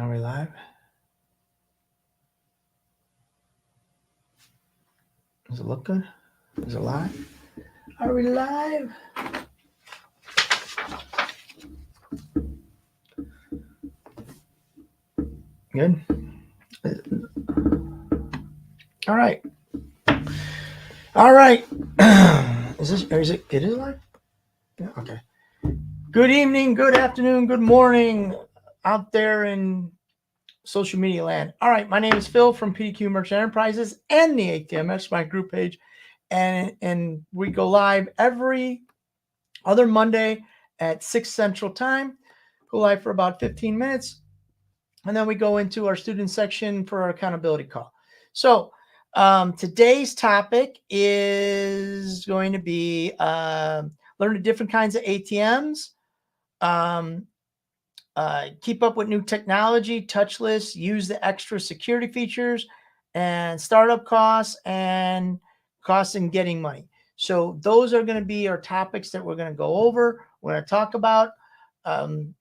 Are we live? Does it look good? Is it live? Are we live? Good. All right. All right. Is it live? Yeah, okay. Good evening, good afternoon, good morning out there in social media land. All right. My name is Phil from PDQ Merchant Enterprises and the ATM. That's my group page. And we go live every other Monday at 6 Central Time. Go live for about 15 minutes. And then we go into our student section for our accountability call. So today's topic is going to be learn the different kinds of ATMs, keep up with new technology, touchless, use the extra security features, and startup costs and costs in getting money. So those are going to be our topics that we're going to go over. We're going to talk about. Again,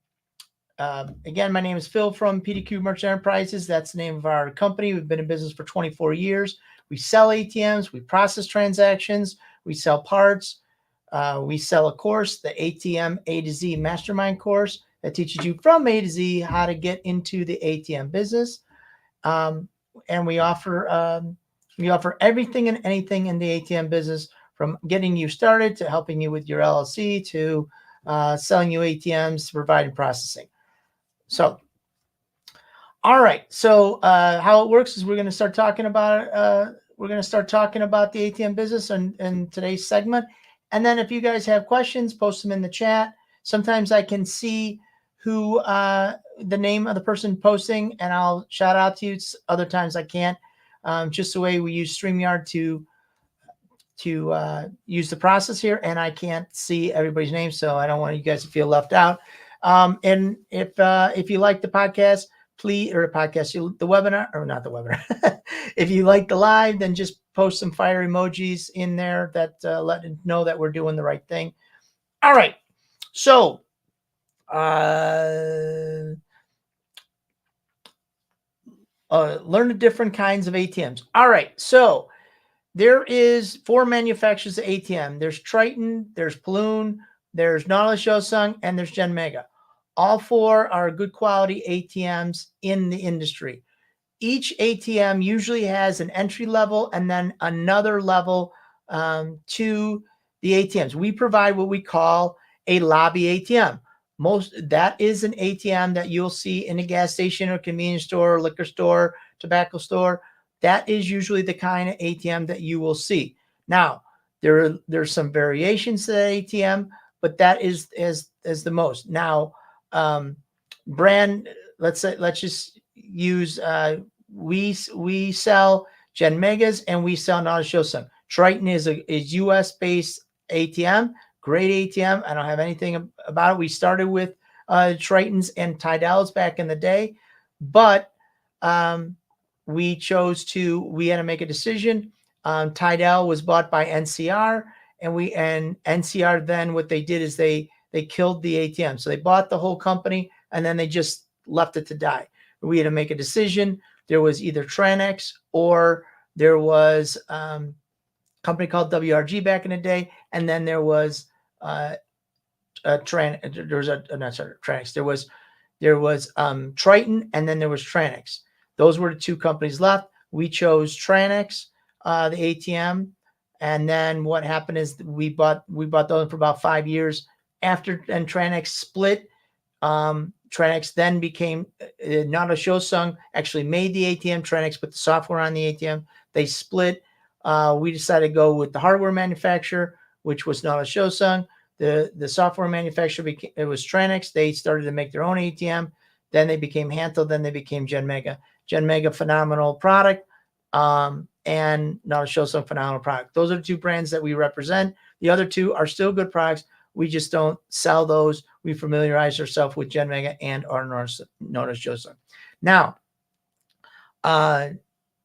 my name is Phil from PDQ Merchant Enterprises. That's the name of our company. We've been in business for 24 years. We sell ATMs. We process transactions. We sell parts. We sell a course, the ATM A to Z Mastermind course that teaches you from A to Z how to get into the ATM business. And we offer everything and anything in the ATM business, from getting you started to helping you with your LLC to selling you ATMs, providing processing. So, all right. So how it works is we're going to start talking about the ATM business in today's segment. And then if you guys have questions, post them in the chat. Sometimes I can see who the name of the person posting, and I'll shout out to you. Other times I can't. Just the way we use StreamYard to use the process here, and I can't see everybody's name, so I don't want you guys to feel left out. And if you like the podcast, the webinar, or not the webinar, if you like the live, then just post some fire emojis in there that let it know that we're doing the right thing. All right. So, learn the different kinds of ATMs. All right. So there is 4 manufacturers of ATM. There's Triton, there's Paloon, there's Nautilus Shosung, and there's Gen Mega. All 4 are good quality ATMs in the industry. Each ATM usually has an entry level and then another level to the ATMs. We provide what we call a lobby ATM. That is an ATM that you'll see in a gas station or convenience store, liquor store, tobacco store. That is usually the kind of ATM that you will see. Now, there's some variations to that ATM, but that is the most. Now, brand, let's just use we sell Gen Megas and we sell Nautilus Shosung. Triton is US based ATM, great ATM. I don't have anything about it. We started with Tritons and Tidals back in the day, but we had to make a decision. Tidal was bought by NCR, and NCR then what they did is they killed the ATM. So they bought the whole company and then they just left it to die. We had to make a decision. There was either Tranex or there was a company called WRG back in the day, and then there was Triton, and then there was Tranex. Those were the 2 companies left. We chose Tranex, the ATM, and then what happened is we bought those for about 5 years. After and Tranex split, Tranex then became Nautilus Shosung actually made the ATM. Tranex put the software on the ATM. They split. We decided to go with the hardware manufacturer, which was Nautilus Shosung. The software manufacturer it was Tranex. They started to make their own ATM. Then they became Hantel. Then they became Gen Mega. Gen Mega, phenomenal product, and Nautilus Shosung, phenomenal product. Those are the 2 brands that we represent. The other 2 are still good products. We just don't sell those. We familiarize ourselves with Gen Mega and our Nautilus Shosung. Now,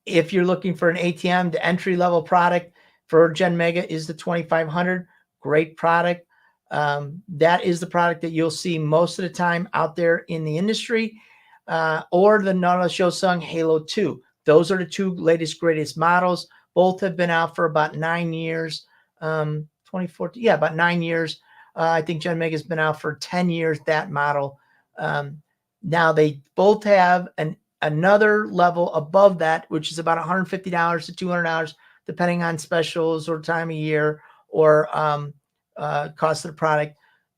if you're looking for an ATM, the entry-level product for Gen Mega is the 2500. Great product. That is the product that you'll see most of the time out there in the industry. or the Nautilus Shosung Halo 2. Those are the two latest, greatest models. Both have been out for about 9 years. 2014, yeah, about 9 years. I think Gen Mega's been out for 10 years, that model. Now they both have another level above that, which is about $150 to $200, depending on specials or time of year or cost of the product.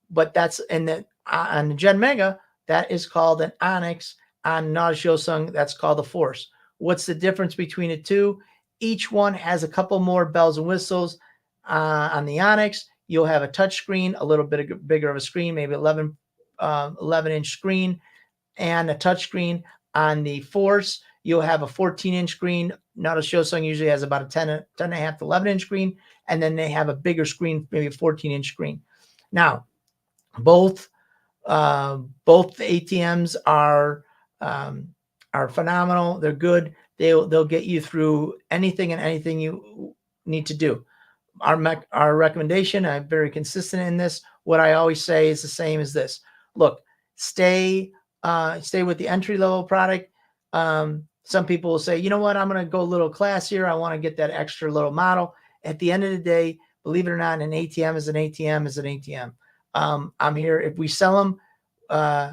But that's on the Gen Mega, that is called an Onyx. On Nautilus Shosung, that's called the Force. What's the difference between the two? Each one has a couple more bells and whistles. On the Onyx, you'll have a touch screen, a little bit bigger of a screen, maybe 11-inch screen, and a touch screen. On the Force, you'll have a 14-inch screen. Nautilus Shosung usually has about a 10.5 to 11-inch screen, and then they have a bigger screen, maybe a 14-inch screen. Now, both ATMs are phenomenal. They're good. They'll get you through anything and anything you need to do. Our recommendation, I'm very consistent in this. What I always say is the same as this. Look, stay with the entry level product. Some people will say, you know what, I'm going to go a little classier. I want to get that extra little model. At the end of the day, believe it or not, an ATM is an ATM is an ATM. I'm here. If we sell them,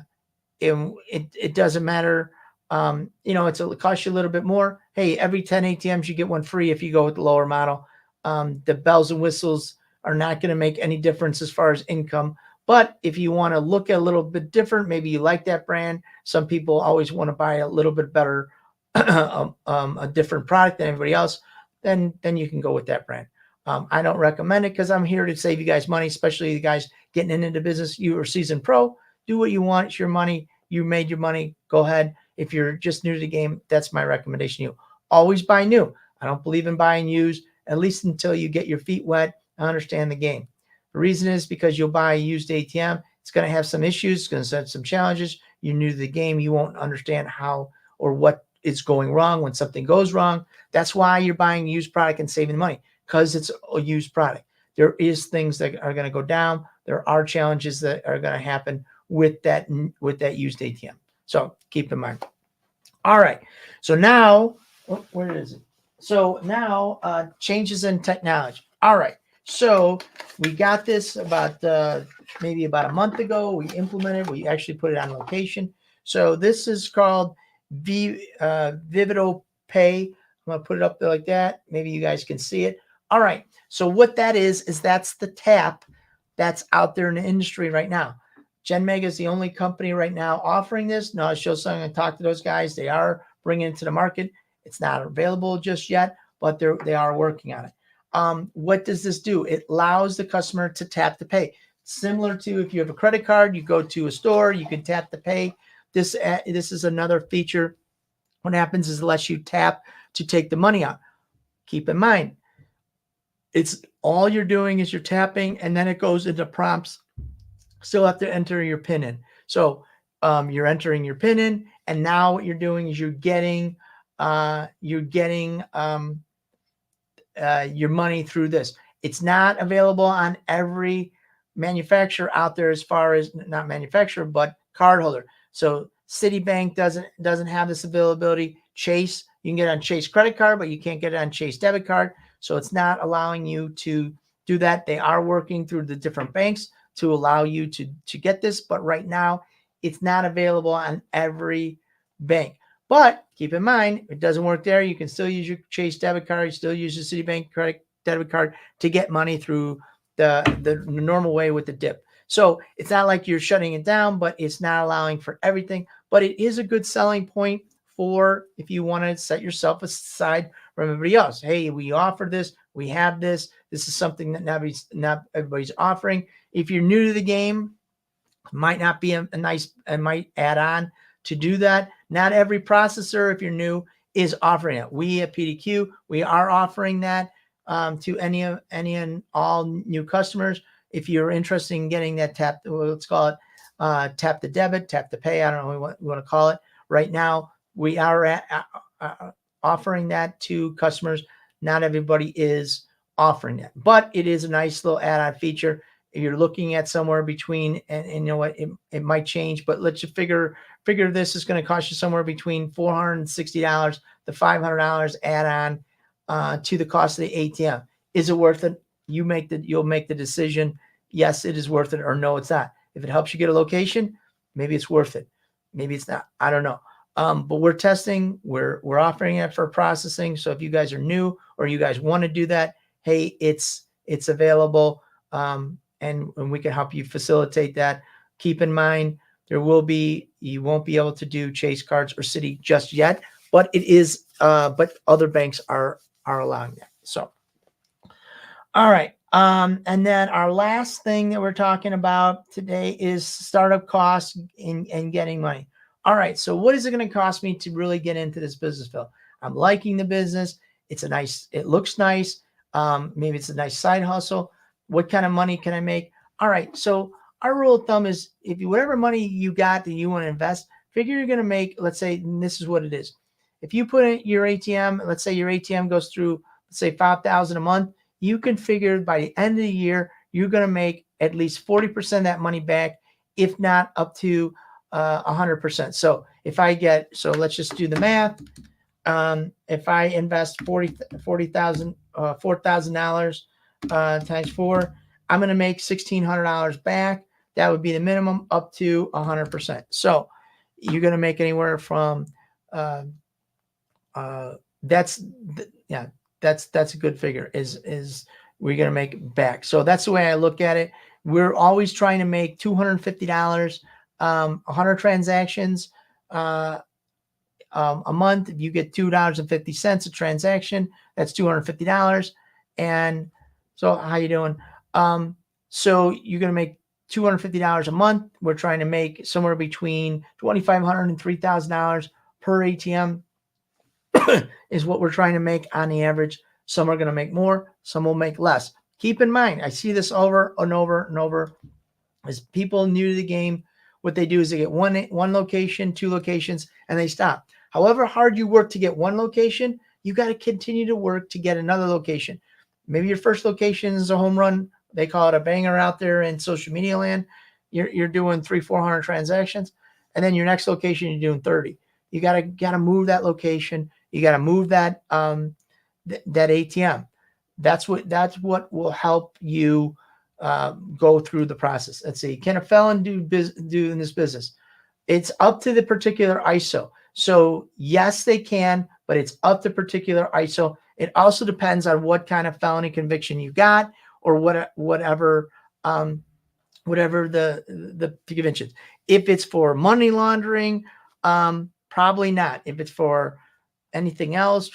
it doesn't matter. It costs you a little bit more. Hey, every 10 ATMs, you get one free if you go with the lower model. The bells and whistles are not going to make any difference as far as income. But if you want to look at a little bit different, maybe you like that brand. Some people always want to buy a little bit better, a different product than everybody else. Then you can go with that brand. I don't recommend it because I'm here to save you guys money, especially the guys getting into the business. You are seasoned pro. Do what you want. It's your money. You made your money. Go ahead. If you're just new to the game, that's my recommendation to you. Always buy new. I don't believe in buying used, at least until you get your feet wet and understand the game. The reason is because you'll buy a used ATM. It's going to have some issues. It's going to set some challenges. You're new to the game. You won't understand how or what is going wrong when something goes wrong. That's why you're buying a used product and saving money, because it's a used product. There is things that are going to go down. There are challenges that are going to happen with that used ATM. So keep in mind. All right. So now, where is it? So now changes in technology. All right. So we got this about maybe about a month ago. We implemented. We actually put it on location. So this is called Vivido Pay. I'm going to put it up there like that. Maybe you guys can see it. All right. So what that is that's the tap that's out there in the industry right now. Gen Mega is the only company right now offering this. Now I'll show something and talk to those guys. They are bringing it to the market. It's not available just yet, but they are working on it. What does this do? It allows the customer to tap to pay. Similar to if you have a credit card, you go to a store, you can tap to pay. This is another feature. What happens is it lets you tap to take the money out. Keep in mind, it's all you're doing is you're tapping, and then it goes into prompts. Still have to enter your PIN in. So you're entering your PIN in, and now what you're doing is you're getting your money through this. It's not available on every manufacturer out there, as far as not manufacturer, but cardholder. So Citibank doesn't have this availability. Chase, you can get it on Chase credit card, but you can't get it on Chase debit card. So it's not allowing you to do that. They are working through the different banks to allow you to get this, but right now it's not available on every bank. But keep in mind, if it doesn't work there, you can still use your Chase debit card, you still use your Citibank credit debit card to get money through the normal way with the dip. So it's not like you're shutting it down, but it's not allowing for everything. But it is a good selling point for if you want to set yourself aside from everybody else. Hey, we offer this, we have this. This is something that not everybody's offering. If you're new to the game, might not be a nice, and might add on to do that. Not every processor, if you're new, is offering it. We at PDQ, we are offering that to any and all new customers. If you're interested in getting that tap, let's call it tap to debit, tap to pay, I don't know what we want to call it. Right now, we are offering that to customers. Not everybody is offering that, but it is a nice little add-on feature. you're looking at somewhere between, and you know what, it might change, but let's just figure this is going to cost you somewhere between $460 to $500 add on to the cost of the ATM. Is it worth it? You'll make the decision. Yes, it is worth it, or no, it's not. If it helps you get a location, maybe it's worth it. Maybe it's not. I don't know. But we're testing. We're offering it for processing. So if you guys are new or you guys want to do that, hey, it's available, and we can help you facilitate that. Keep in mind, you won't be able to do Chase cards or Citi just yet, but it is. But other banks are allowing that. So, all right. And then our last thing that we're talking about today is startup costs and getting money. All right. So what is it going to cost me to really get into this business, Phil? I'm liking the business. It looks nice. Maybe it's a nice side hustle. What kind of money can I make? All right. So our rule of thumb is whatever money you got that you want to invest, figure you're going to make, let's say, and this is what it is. If you put in your ATM, let's say your ATM goes through, let's say 5,000 a month, you can figure by the end of the year, you're going to make at least 40% of that money back, if not up to 100%. So let's just do the math. If I invest $4,000 times 4, I'm going to make $1,600 back. That would be the minimum, up to 100%. So you're going to make anywhere from that's a good figure. Is we're going to make back. So that's the way I look at it. We're always trying to make $250, 100 transactions a month. If you get $2.50 a transaction, that's $250. And so how you doing? So you're going to make $250 a month. We're trying to make somewhere between $2,500 and $3,000 per ATM is what we're trying to make on the average. Some are going to make more, some will make less. Keep in mind, I see this over and over and over. As people new to the game, what they do is they get one location, 2 locations, and they stop. However hard you work to get one location, you got to continue to work to get another location. Maybe your first location is a home run. They call it a banger out there in social media land. You're doing 300-400 transactions, and then your next location you're doing 30. You gotta move that location. You gotta move that that ATM. That's what will help you go through the process. Let's see. Can a felon do in this business? It's up to the particular ISO. So yes, they can, but it's up to particular ISO. It also depends on what kind of felony conviction you got, or whatever the convictions. If it's for money laundering, probably not. If it's for anything else,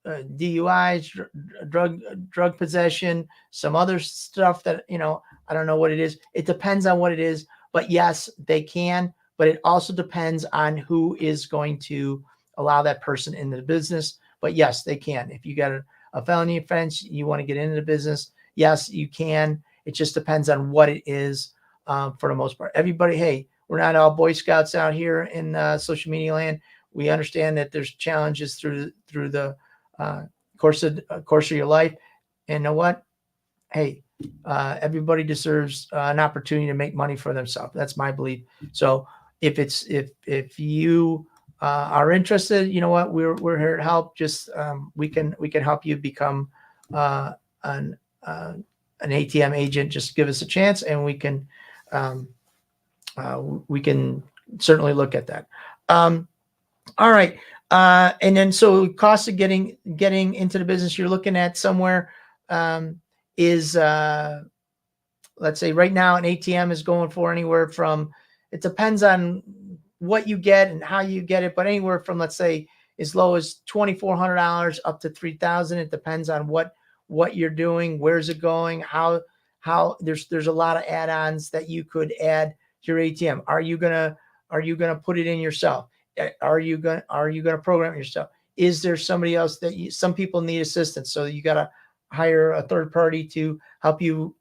DUIs, drug possession, some other stuff that, I don't know what it is. It depends on what it is, but yes, they can, but it also depends on who is going to allow that person into the business. But yes, they can. If you got a felony offense, you want to get into the business, yes, you can. It just depends on what it is, for the most part. Everybody, hey, we're not all Boy Scouts out here in social media land. We understand that there's challenges through the course of your life. And you know what? Hey, everybody deserves an opportunity to make money for themselves. That's my belief. So if you are interested, you know what? We're here to help. Just we can help you become an ATM agent. Just give us a chance, and we can certainly look at that. All right. And then so cost of getting into the business you're looking at somewhere is let's say right now an ATM is going for anywhere from, it depends on what you get and how you get it, but anywhere from, let's say, as low as $2,400 up to $3,000. It depends on what you're doing, where's it going, how there's a lot of add-ons that you could add to your ATM. Are you gonna put it in yourself? Are you gonna program it yourself? Is there somebody else some people need assistance, so you got to hire a third party to help you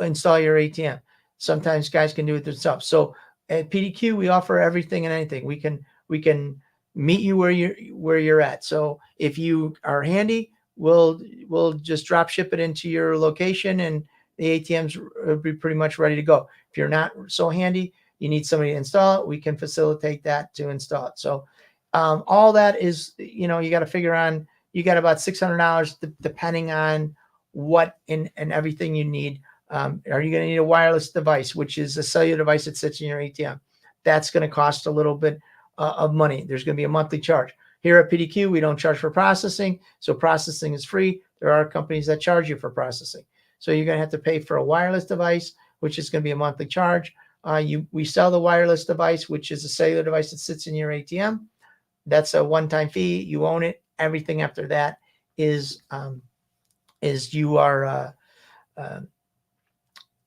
install your ATM. Sometimes guys can do it themselves. So at PDQ, we offer everything and anything. We can meet you where you're at. So if you are handy, we'll just drop ship it into your location, and the ATMs will be pretty much ready to go. If you're not so handy, you need somebody to install it, we can facilitate that to install it. So all that is, you got to figure on, you got about $600 depending on what and everything you need. Are you going to need a wireless device, which is a cellular device that sits in your ATM? That's going to cost a little bit of money. There's going to be a monthly charge. Here at PDQ, we don't charge for processing, so processing is free. There are companies that charge you for processing. So you're going to have to pay for a wireless device, which is going to be a monthly charge. We sell the wireless device, which is a cellular device that sits in your ATM. That's a one-time fee. You own it. Everything after that is you are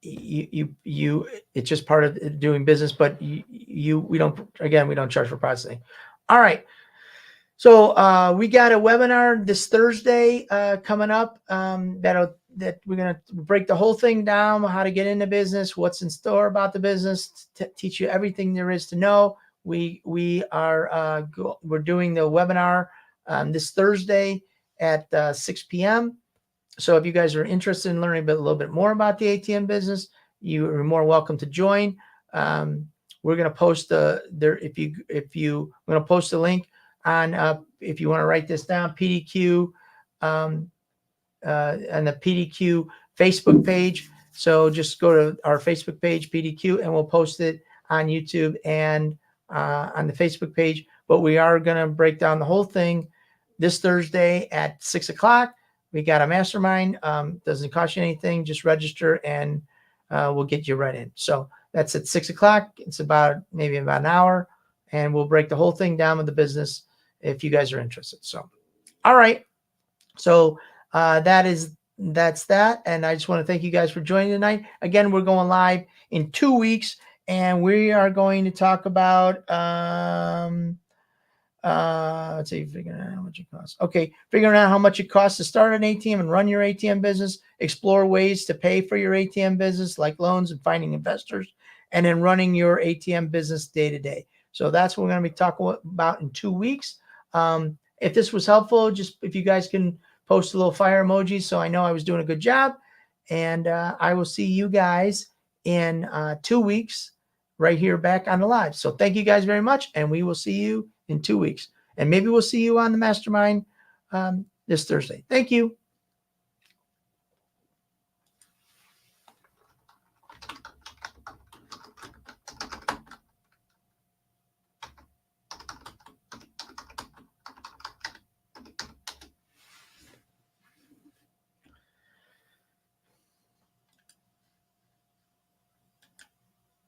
it's just part of doing business, but we don't charge for processing. All right. So we got a webinar this Thursday coming up that we're going to break the whole thing down, how to get into business, what's in store about the business, teach you everything there is to know. We're doing the webinar this Thursday at 6 p.m. So if you guys are interested in learning a little bit more about the ATM business, you are more welcome to join. We're going to post we're going to post a link on if you want to write this down, PDQ and the PDQ Facebook page. So just go to our Facebook page, PDQ, and we'll post it on YouTube and on the Facebook page. But we are going to break down the whole thing this Thursday at 6 o'clock. We got a mastermind. Doesn't cost you anything. Just register and we'll get you right in. So that's at 6 o'clock. It's maybe about an hour, and we'll break the whole thing down with the business if you guys are interested. So, all right. So that's that. And I just want to thank you guys for joining tonight. Again, we're going live in 2 weeks, and we are going to talk about let's see, figuring out how much it costs. Okay, figuring out how much it costs to start an ATM and run your ATM business, explore ways to pay for your ATM business, like loans and finding investors, and then running your ATM business day to day. So that's what we're going to be talking about in 2 weeks. If this was helpful, just if you guys can post a little fire emoji so I know I was doing a good job. And I will see you guys in 2 weeks right here back on the live. So thank you guys very much, and we will see you in 2 weeks. And maybe we'll see you on the mastermind this Thursday. Thank you.